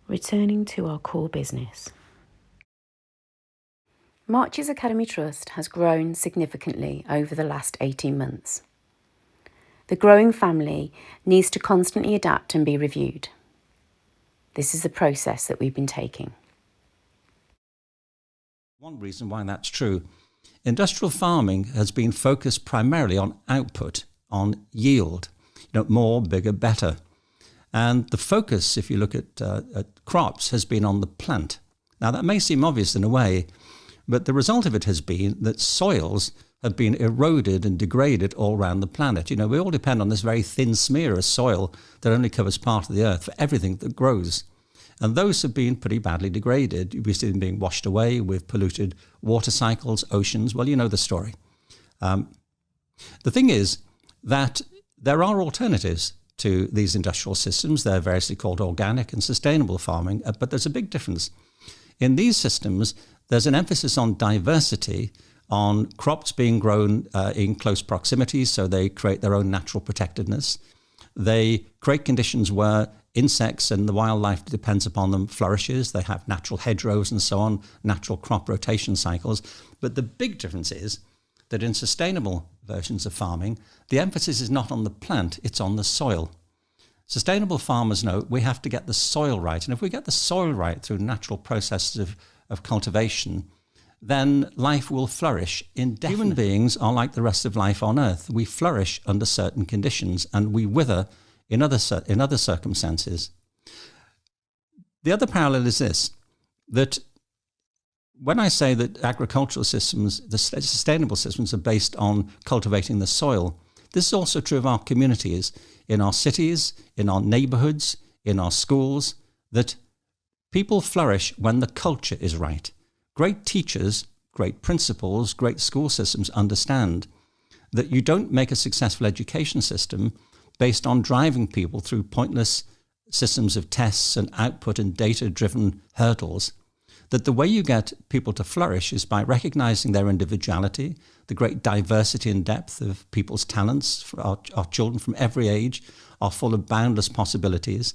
Returning to our core business. Marches Academy Trust has grown significantly over the last 18 months. The growing family needs to constantly adapt and be reviewed. This is the process that we've been taking. One reason why that's true, industrial farming has been focused primarily on output, on yield, more, bigger, better. And the focus, if you look at crops, has been on the plant. Now, that may seem obvious in a way, but the result of it has been that soils have been eroded and degraded all around the planet. We all depend on this very thin smear of soil that only covers part of the earth for everything that grows. And those have been pretty badly degraded. We see them being washed away with polluted water cycles, oceans. Well, you know the story. The thing is that there are alternatives to these industrial systems. They're variously called organic and sustainable farming, but there's a big difference. In these systems, there's an emphasis on diversity, on crops being grown in close proximity, so they create their own natural protectedness. They create conditions where insects and the wildlife that depends upon them flourishes. They have natural hedgerows and so on, natural crop rotation cycles. But the big difference is that in sustainable versions of farming, the emphasis is not on the plant, it's on the soil. Sustainable farmers know we have to get the soil right. And if we get the soil right through natural processes of cultivation, then life will flourish indefinitely. Human beings are like the rest of life on Earth. We flourish under certain conditions and we wither in other circumstances. The other parallel is this, that when I say that agricultural systems, the sustainable systems, are based on cultivating the soil, this is also true of our communities, in our cities, in our neighborhoods, in our schools, that people flourish when the culture is right. Great teachers, great principals, great school systems understand that you don't make a successful education system based on driving people through pointless systems of tests and output and data-driven hurdles. That the way you get people to flourish is by recognizing their individuality, the great diversity and depth of people's talents. Our children from every age are full of boundless possibilities.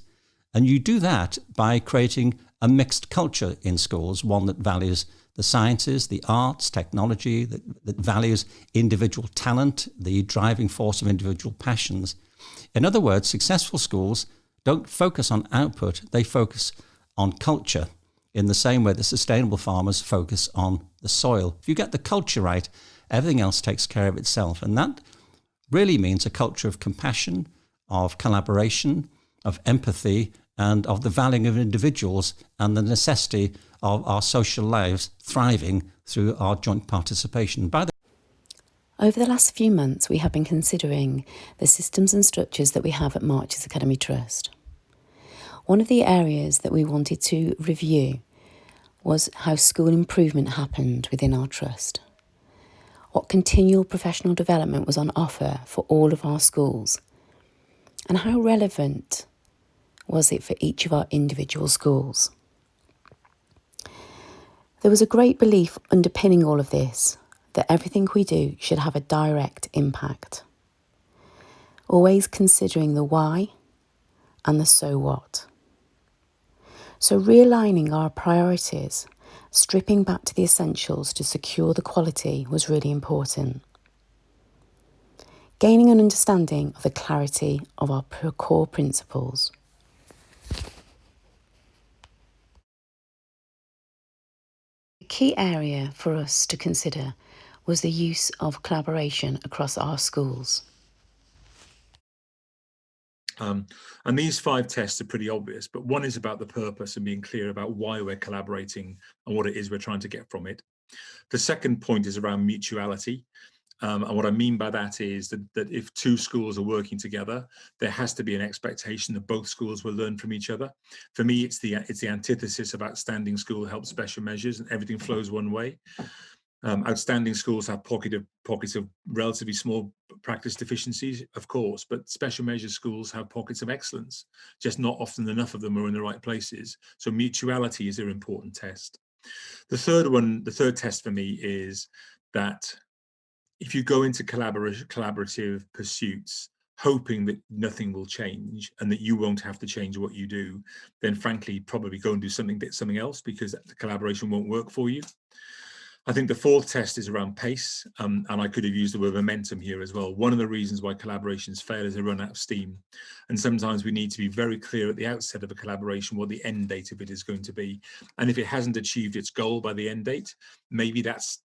And you do that by creating a mixed culture in schools, one that values the sciences, the arts, technology, that values individual talent, the driving force of individual passions. In other words, successful schools don't focus on output, they focus on culture, in the same way the sustainable farmers focus on the soil. If you get the culture right, everything else takes care of itself. And that really means a culture of compassion, of collaboration, of empathy, and of the valuing of individuals and the necessity of our social lives thriving through our joint participation. Over the last few months, we have been considering the systems and structures that we have at Marches Academy Trust. One of the areas that we wanted to review was how school improvement happened within our trust. What continual professional development was on offer for all of our schools, and how relevant was it for each of our individual schools. There was a great belief underpinning all of this that everything we do should have a direct impact, always considering the why and the so what. So realigning our priorities, stripping back to the essentials to secure the quality was really important. Gaining an understanding of the clarity of our core principles. A key area for us to consider was the use of collaboration across our schools. And these 5 tests are pretty obvious, but one is about the purpose and being clear about why we're collaborating and what it is we're trying to get from it. The second point is around mutuality. And what I mean by that is that if 2 schools are working together, there has to be an expectation that both schools will learn from each other. For me, it's the antithesis of outstanding school helps special measures and everything flows one way. Outstanding schools have pockets of relatively small practice deficiencies, of course, but special measures schools have pockets of excellence, just not often enough of them are in the right places. So mutuality is an important test. The third test for me is that if you go into collaborative pursuits, hoping that nothing will change and that you won't have to change what you do, then frankly, probably go and do something else, because the collaboration won't work for you. I think the fourth test is around pace, and I could have used the word momentum here as well. One of the reasons why collaborations fail is they run out of steam. And sometimes we need to be very clear at the outset of a collaboration what the end date of it is going to be. And if it hasn't achieved its goal by the end date, maybe that's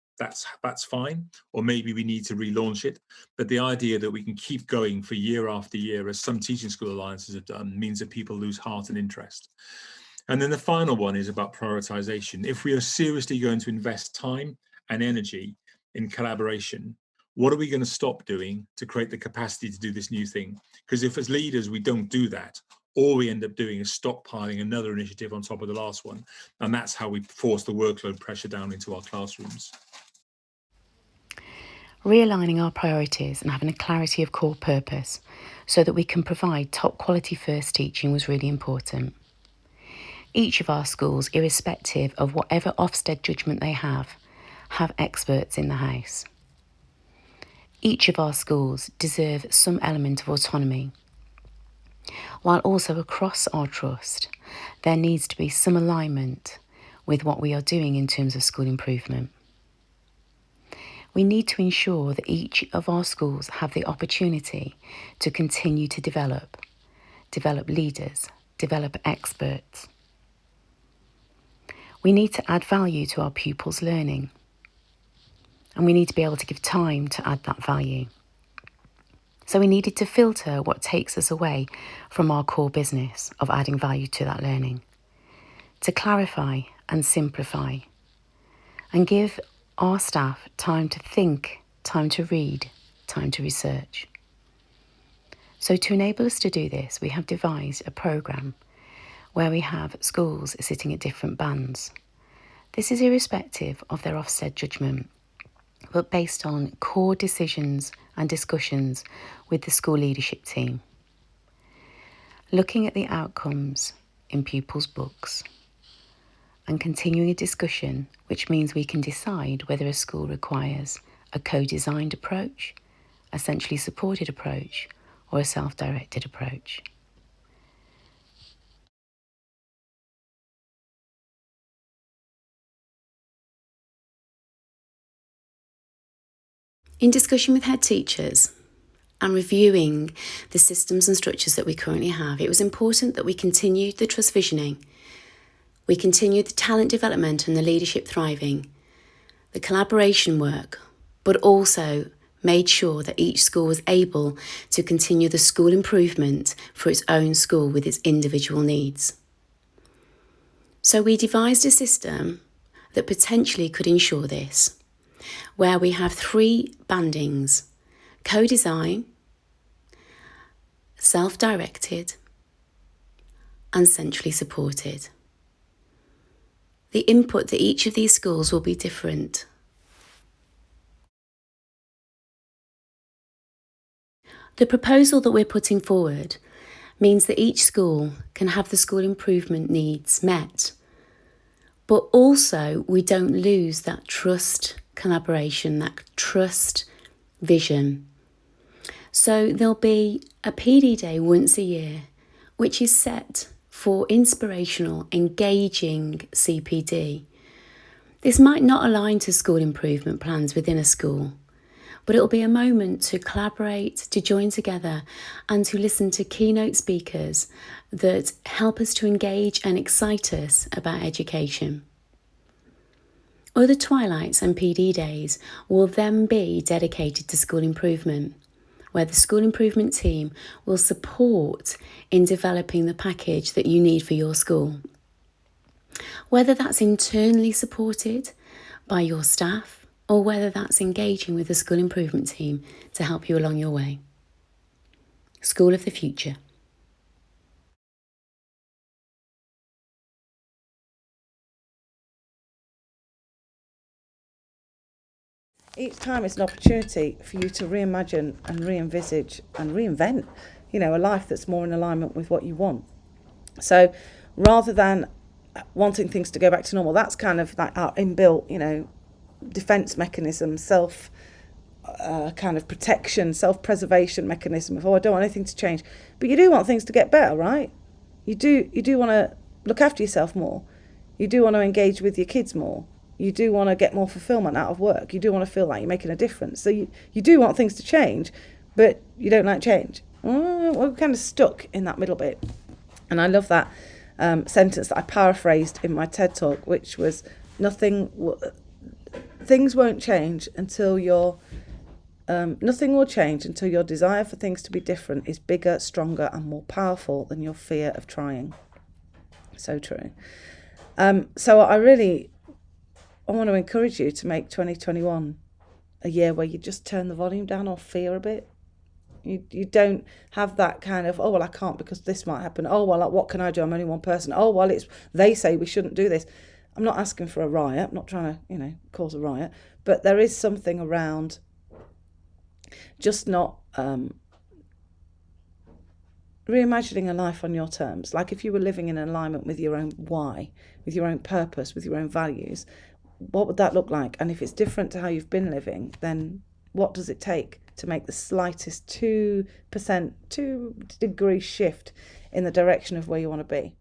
fine, or maybe we need to relaunch it. But the idea that we can keep going for year after year, as some teaching school alliances have done, means that people lose heart and interest. And then the final one is about prioritization. If we are seriously going to invest time and energy in collaboration, what are we going to stop doing to create the capacity to do this new thing? Because if as leaders we don't do that, all we end up doing is stockpiling another initiative on top of the last one. And that's how we force the workload pressure down into our classrooms. Realigning our priorities and having a clarity of core purpose so that we can provide top quality first teaching was really important. Each of our schools, irrespective of whatever Ofsted judgment they have experts in the house. Each of our schools deserve some element of autonomy, while also across our trust there needs to be some alignment with what we are doing in terms of school improvement. We need to ensure that each of our schools have the opportunity to continue to develop leaders, develop experts. We need to add value to our pupils' learning, and we need to be able to give time to add that value. So we needed to filter what takes us away from our core business of adding value to that learning, to clarify and simplify, and give our staff time to think, time to read, time to research. So to enable us to do this, we have devised a programme where we have schools sitting at different bands. This is irrespective of their Ofsted judgment, but based on core decisions and discussions with the school leadership team. Looking at the outcomes in pupils' books and continuing a discussion, which means we can decide whether a school requires a co-designed approach, a centrally supported approach, or a self-directed approach. In discussion with head teachers and reviewing the systems and structures that we currently have, it was important that we continued the trust visioning, we continued the talent development and the leadership thriving, the collaboration work, but also made sure that each school was able to continue the school improvement for its own school with its individual needs. So we devised a system that potentially could ensure this, where we have 3 bandings: co-design, self-directed, and centrally supported. The input to each of these schools will be different. The proposal that we're putting forward means that each school can have the school improvement needs met, but also we don't lose that trust collaboration, that trust vision. So there'll be a PD day once a year, which is set for inspirational, engaging CPD. This might not align to school improvement plans within a school, but it'll be a moment to collaborate, to join together, and to listen to keynote speakers that help us to engage and excite us about education. Other twilights and PD days will then be dedicated to school improvement, where the school improvement team will support in developing the package that you need for your school. Whether that's internally supported by your staff or whether that's engaging with the school improvement team to help you along your way. School of the Future. Each time it's an opportunity for you to reimagine and re-envisage and reinvent, a life that's more in alignment with what you want. So rather than wanting things to go back to normal, that's kind of like our inbuilt, defence mechanism, kind of protection, self-preservation mechanism of, I don't want anything to change. But you do want things to get better, right? You do want to look after yourself more. You do want to engage with your kids more. You do want to get more fulfillment out of work. You do want to feel like you're making a difference. So you do want things to change, but you don't like change. We're kind of stuck in that middle bit. And I love that sentence that I paraphrased in my TED Talk, which was, things won't change until nothing will change until your desire for things to be different is bigger, stronger, and more powerful than your fear of trying. So true. So I want to encourage you to make 2021 a year where you just turn the volume down or fear a bit. You don't have that kind of, oh, well, I can't because this might happen. Oh, well, what can I do? I'm only one person. Oh, well, they say we shouldn't do this. I'm not asking for a riot. I'm not trying to, cause a riot. But there is something around just not reimagining a life on your terms. Like if you were living in alignment with your own why, with your own purpose, with your own values, what would that look like? And if it's different to how you've been living, then what does it take to make the slightest 2 degree shift in the direction of where you want to be?